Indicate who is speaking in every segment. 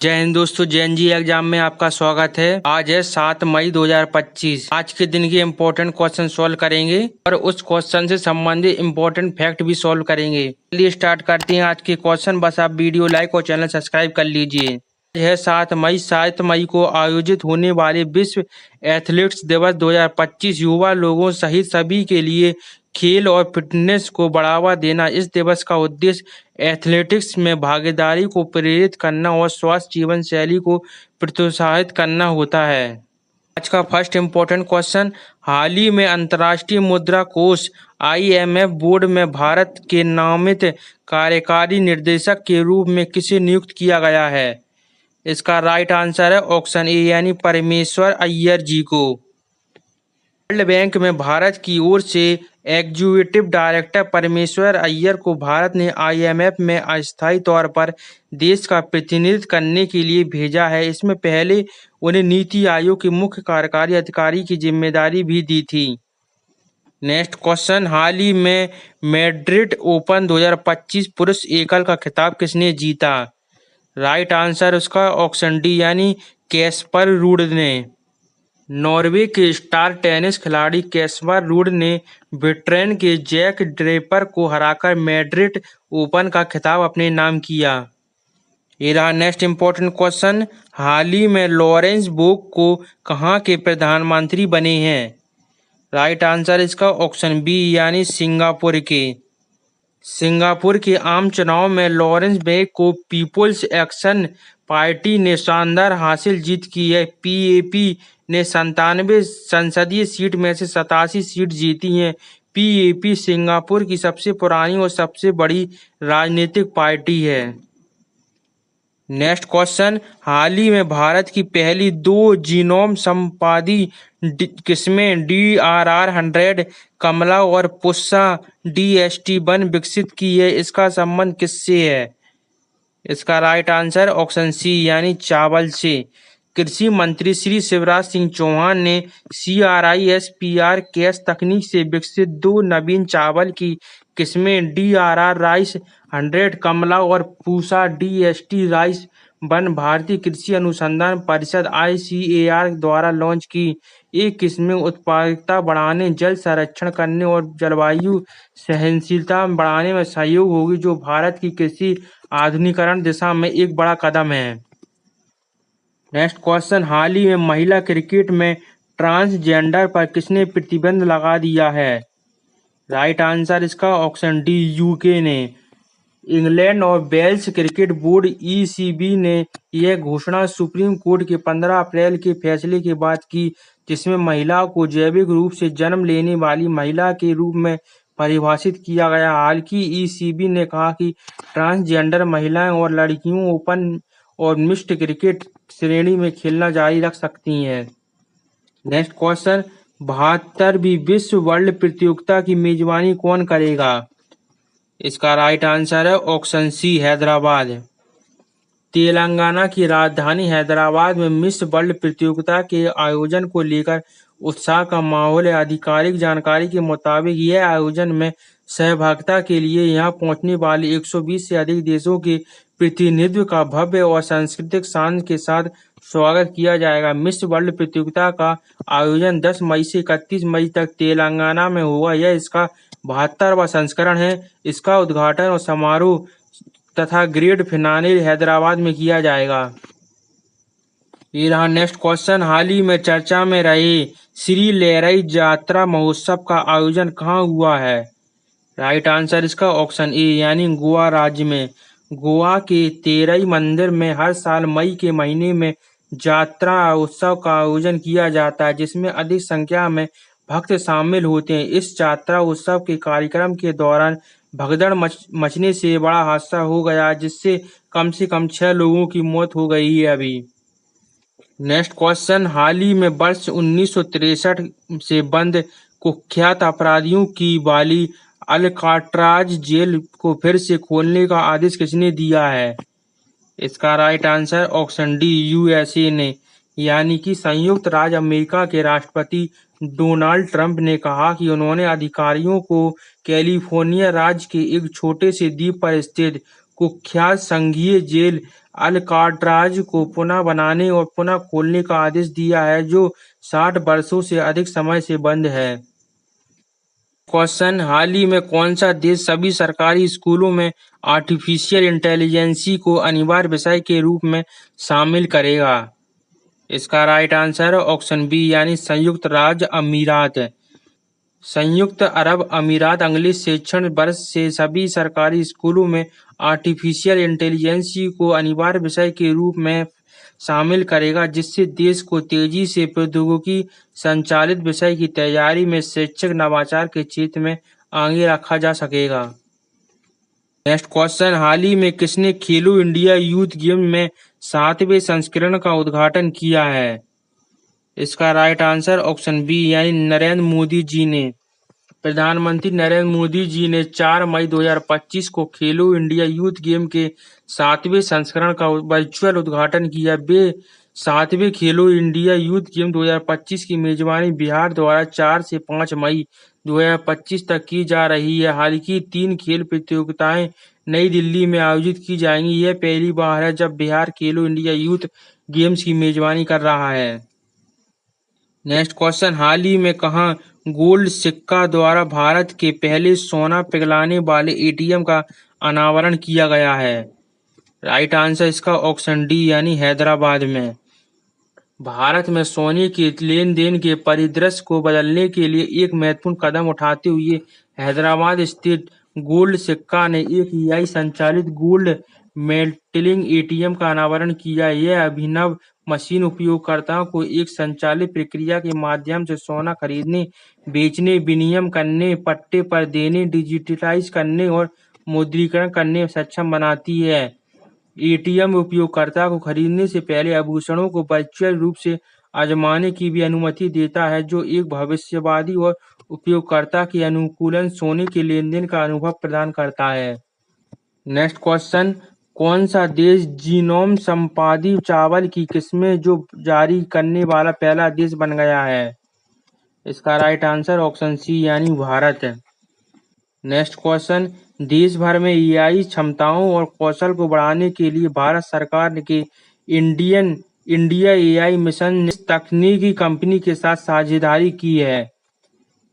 Speaker 1: जय हिंद दोस्तों, जैन जी एग्जाम में आपका स्वागत है। आज है 7 मई 2025। आज के दिन के इम्पोर्टेंट क्वेश्चन सॉल्व करेंगे और उस क्वेश्चन से संबंधित इम्पोर्टेंट फैक्ट भी सॉल्व करेंगे। चलिए स्टार्ट करते हैं आज के क्वेश्चन। बस आप वीडियो लाइक और चैनल सब्सक्राइब कर लीजिए। आज है 7 मई। 7 मई को आयोजित होने वाले विश्व एथलेटिक्स दिवस 2025 युवा लोगों सहित सभी के लिए खेल और फिटनेस को बढ़ावा देना। इस दिवस का उद्देश्य एथलेटिक्स में भागीदारी को प्रेरित करना और स्वस्थ जीवन शैली को प्रोत्साहित करना होता है। आज का फर्स्ट इम्पोर्टेंट क्वेश्चन, हाल ही में अंतर्राष्ट्रीय मुद्रा कोष IMF बोर्ड में भारत के नामित कार्यकारी निर्देशक के रूप में किसे नियुक्त किया गया है? इसका राइट आंसर है ऑप्शन ए यानी परमेश्वर अय्यर जी को। वर्ल्ड बैंक में भारत की ओर से एग्जीक्यूटिव डायरेक्टर परमेश्वर अय्यर को भारत ने IMF में अस्थायी तौर पर देश का प्रतिनिधित्व करने के लिए भेजा है। इसमें पहले उन्हें नीति आयोग के मुख्य कार्यकारी अधिकारी की जिम्मेदारी भी दी थी। नेक्स्ट क्वेश्चन, हाल ही में मैड्रिड ओपन 2025 पुरुष एकल का खिताब किसने जीता? राइट आंसर उसका ऑप्शन डी यानी कैस्पर रूड ने। नॉर्वे के स्टार टेनिस खिलाड़ी कैस्पर रूड ने ब्रिटेन के जैक ड्रेपर को हराकर मैड्रिड ओपन का खिताब अपने नाम किया। ये रहा नेक्स्ट इम्पोर्टेंट क्वेश्चन, हाल ही में लॉरेंस बोग को कहाँ के प्रधानमंत्री बने हैं? राइट आंसर इसका ऑप्शन बी यानी सिंगापुर के। सिंगापुर के आम चुनाव में लॉरेंस बेग को पीपुल्स एक्शन पार्टी ने शानदार हासिल जीत की है। PAP ने 97 संसदीय सीट में से 87 सीट जीती हैं। PAP सिंगापुर की सबसे पुरानी और सबसे बड़ी राजनीतिक पार्टी है। नेक्स्ट क्वेश्चन, हाल ही में भारत की पहली 2 जीनोम संपादी किस्में DRR100 कमला और पुस्सा DST1 विकसित की है। इसका संबंध किससे है? इसका राइट आंसर ऑप्शन सी यानी चावल से। कृषि मंत्री श्री शिवराज सिंह चौहान ने CRISPR कैस तकनीक से विकसित 2 नवीन चावल की किस्में DRR राइस 100 कमला और पूसा DST राइस 1 भारतीय कृषि अनुसंधान परिषद ICAR द्वारा लॉन्च की। ये किस्में उत्पादकता बढ़ाने, जल संरक्षण करने और जलवायु सहनशीलता बढ़ाने में सहयोग होगी, जो भारत की कृषि आधुनिकीकरण दिशा में एक बड़ा कदम है। नेक्स्ट क्वेश्चन, हाल ही में महिला क्रिकेट में ट्रांसजेंडर पर किसने प्रतिबंध लगा दिया है? राइट आंसर इसका ऑप्शन डी UK ने। इंग्लैंड और वेल्स क्रिकेट बोर्ड ECB ने यह घोषणा सुप्रीम कोर्ट के 15 अप्रैल के फैसले के बाद की, जिसमें महिला को जैविक रूप से जन्म लेने वाली महिला के रूप में परिभाषित किया गया। हालांकि ECB ने कहा कि ट्रांसजेंडर महिलाएं और लड़कियों ओपन और मिक्स्ड क्रिकेट श्रेणी में खेलना जारी रख सकती हैं। नेक्स्ट क्वेश्चन, 72वीं विश्व वर्ल्ड प्रतियोगिता की मेजबानी कौन करेगा? इसका राइट आंसर है ऑप्शन सी हैदराबाद। तेलंगाना की राजधानी हैदराबाद में मिस वर्ल्ड प्रतियोगिता के आयोजन को लेकर उत्साह का माहौल है। आधिकारिक जानकारी के मुताबिक यह आयोजन में सहभागिता के लिए यहां पहुंचने वाले 120 से अधिक देशों के प्रतिनिधित्व का भव्य और सांस्कृतिक शान के साथ स्वागत किया जाएगा। मिस वर्ल्ड प्रतियोगिता का आयोजन 10 मई से 31 मई तक तेलंगाना में होगा। यह इसका 72वां संस्करण है। इसका उद्घाटन और समारोह तथा ग्रैंड फिनाले हैदराबाद में किया जाएगा। ये रहा नेक्स्ट क्वेश्चन, हाल ही में चर्चा में रहे श्री लहराई यात्रा महोत्सव का आयोजन कहाँ हुआ है? राइट आंसर इसका ऑप्शन ए यानी गोवा राज्य में। गोवा के तेरई मंदिर में हर साल मई के महीने में यात्रा उत्सव का आयोजन किया जाता है, जिसमें अधिक संख्या में भक्त शामिल होते हैं। इस यात्रा उत्सव के कार्यक्रम के दौरान भगदड़ मचने से बड़ा हादसा हो गया, जिससे कम से कम 6 लोगों की मौत हो गई है अभी। नेक्स्ट क्वेश्चन, हाल ही में वर्ष 1963 से बंद कुख्यात अपराधियों की बाली अल्काट्राज जेल को फिर से खोलने का आदेश किसने दिया है? इसका right answer option D USA ने, यानी कि संयुक्त राज्य अमेरिका के राष्ट्रपति डोनाल्ड ट्रंप ने कहा कि उन्होंने अधिकारियों को कैलिफोर्निया राज्य के एक छोटे से द्वीप पर स्थित कुख्यात संघीय जेल अल्काट्राज को पुनः बनाने और पुनः खोलने का आदेश दिया है, जो 60 वर्षों से अधिक समय से बंद है। क्वेश्चन, हाल ही में कौन सा देश सभी सरकारी स्कूलों में आर्टिफिशियल इंटेलिजेंसी को अनिवार्य विषय के रूप में शामिल करेगा? इसका राइट आंसर है ऑप्शन बी यानी संयुक्त राज्य अमीरात। संयुक्त अरब अमीरात अगले शैक्षणिक वर्ष से सभी सरकारी स्कूलों में आर्टिफिशियल इंटेलिजेंसी को अनिवार्य विषय के रूप में शामिल करेगा, जिससे देश को तेजी से प्रौद्योगिकी संचालित विषय की तैयारी में शैक्षिक नवाचार के क्षेत्र में आगे रखा जा सकेगा। नेक्स्ट क्वेश्चन, हाल ही में किसने खेलो इंडिया यूथ गेम में 7वें संस्करण का उद्घाटन किया है? इसका राइट आंसर ऑप्शन बी यानी नरेंद्र मोदी जी ने। प्रधानमंत्री नरेंद्र मोदी जी ने 4 मई 2025 को खेलो इंडिया यूथ गेम के 7वें संस्करण का वर्चुअल उद्घाटन किया। वे 7वें खेलो इंडिया यूथ गेम 2025 की मेजबानी बिहार द्वारा 4 से 5 मई 2025 तक की जा रही है। हाल की 3 खेल प्रतियोगिताएं नई दिल्ली में आयोजित की जाएंगी। यह पहली बार है जब बिहार खेलो इंडिया यूथ गेम्स की मेजबानी कर रहा है। नेक्स्ट क्वेश्चन, हाल ही में कहाँ गोल्ड सिक्का द्वारा भारत के पहले सोना पिघलाने वाले एटीएम का अनावरण किया गया है? राइट आंसर इसका ऑप्शन डी यानी हैदराबाद में। भारत में सोने के लेन देन के परिदृश्य को बदलने के लिए एक महत्वपूर्ण कदम उठाते हुए हैदराबाद स्थित गोल्ड सिक्का ने एक एआई संचालित गोल्ड मेटलिंग एटीएम का अनावरण किया। यह अभिनव मशीन उपयोगकर्ताओं को एक संचालित प्रक्रिया के माध्यम से सोना खरीदने, बेचने, विनिमय करने, पट्टे पर देने, डिजिटलाइज करने और मुद्रीकरण करने में सक्षम बनाती है। एटीएम उपयोगकर्ता को खरीदने से पहले आभूषणों को वर्चुअल रूप से आजमाने की भी अनुमति देता है, जो एक भविष्यवादी और उपयोगकर्ता के अनुकूलन सोने के लेनदेन का अनुभव प्रदान करता है। नेक्स्ट क्वेश्चन, कौन सा देश जीनोम संपादित चावल की किस्में जो जारी करने वाला पहला देश बन गया है? इसका राइट आंसर ऑप्शन सी यानी भारत है। नेक्स्ट क्वेश्चन, देश भर में एआई क्षमताओं और कौशल को बढ़ाने के लिए भारत सरकार के इंडिया एआई मिशन ने इस तकनीकी कंपनी के साथ साझेदारी की है?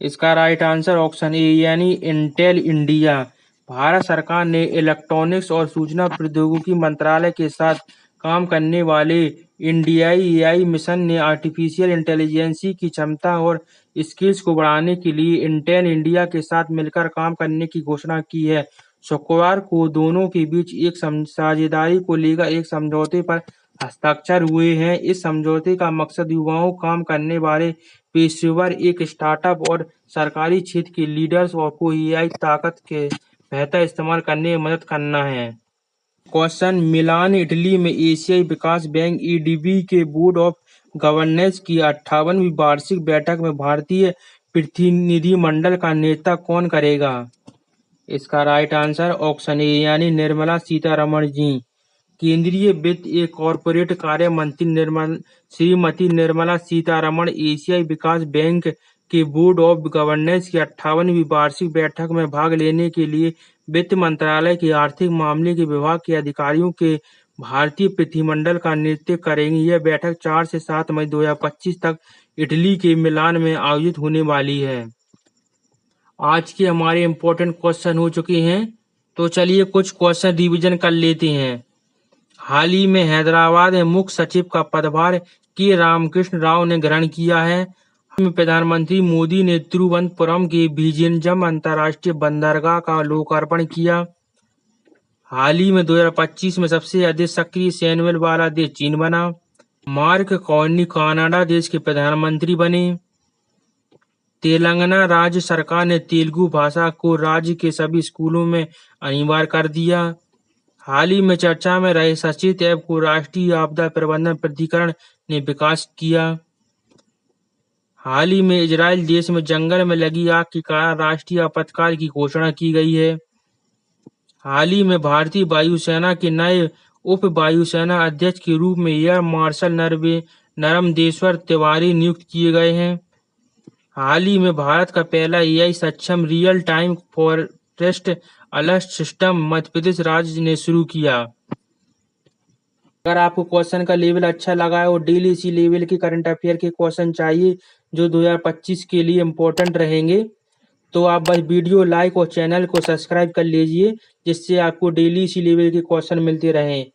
Speaker 1: इसका राइट आंसर ऑप्शन ए यानी इंटेल इंडिया। भारत सरकार ने इलेक्ट्रॉनिक्स और सूचना प्रौद्योगिकी मंत्रालय के साथ काम करने वाले इंडिया एआई मिशन ने आर्टिफिशियल इंटेलिजेंसी की क्षमता और स्किल्स को बढ़ाने के लिए इंटेल इंडिया के साथ मिलकर काम करने की घोषणा की है। शुक्रवार को दोनों के बीच एक साझेदारी को लेकर एक समझौते पर हस्ताक्षर हुए हैं। इस समझौते का मकसद युवाओं, काम करने वाले पेशेवर, एक स्टार्टअप और सरकारी क्षेत्र के लीडर्स को एआई ताकत के बेहतर इस्तेमाल करने में मदद करना है। क्वेश्चन, मिलान इटली में एशियाई विकास बैंक एडीबी के बोर्ड ऑफ गवर्नेंस की 58वीं वार्षिक बैठक में भारतीय प्रतिनिधिमंडल का नेतृत्व कौन करेगा? इसका राइट आंसर ऑप्शन ए यानी निर्मला सीतारमण जी। केंद्रीय वित्त एवं कॉरपोरेट कार्य मंत्री श्रीमती निर्मला सीतारमण एशियाई विकास बैंक के बोर्ड ऑफ गवर्नेंस की 58वीं वार्षिक बैठक में भाग लेने के लिए वित्त मंत्रालय के आर्थिक मामले के विभाग के अधिकारियों के भारतीय प्रतिनिधिमंडल का नेतृत्व करेंगे। यह बैठक 4 से 7 मई 2025 तक इटली के मिलान में आयोजित होने वाली है। आज के हमारे इम्पोर्टेंट क्वेश्चन हो चुके हैं, तो चलिए कुछ क्वेश्चन रिवीजन कर लेते हैं। हाल ही में हैदराबाद में मुख्य सचिव का पदभार के रामकृष्ण राव ने ग्रहण किया है। प्रधानमंत्री मोदी ने तिरुवनंतपुरम के विजियनम अंतर्राष्ट्रीय बंदरगाह का लोकार्पण किया। हाल ही में 2025 में सबसे अधिक सक्रिय सैन्य बल वाला देश चीन बना। मार्क कार्नी कनाडा देश के प्रधानमंत्री बने। तेलंगाना राज्य सरकार ने तेलुगु भाषा को राज्य के सभी स्कूलों में अनिवार्य कर दिया। हाल ही में चर्चा में रहे सचेत ऐप को राष्ट्रीय आपदा प्रबंधन प्राधिकरण ने विकास किया। हाल ही में इजराइल देश में जंगल में लगी आग के कारण राष्ट्रीय आपातकाल की घोषणा की गई है। हाल ही में भारतीय वायुसेना के नए उप वायुसेना अध्यक्ष के रूप में एयर मार्शल नरमदेश्वर तिवारी नियुक्त किए गए हैं। हाल ही में भारत का पहला एआई सक्षम real time forest alert system Madhya Pradesh राज्य ने शुरू किया। अगर आपको क्वेश्चन का लेवल अच्छा लगा है और डेली इसी लेवल के करंट अफेयर के क्वेश्चन चाहिए जो 2025 के लिए इम्पोर्टेंट रहेंगे, तो आप बस वीडियो लाइक और चैनल को सब्सक्राइब कर लीजिए, जिससे आपको डेली इसी लेवल के क्वेश्चन मिलते रहें।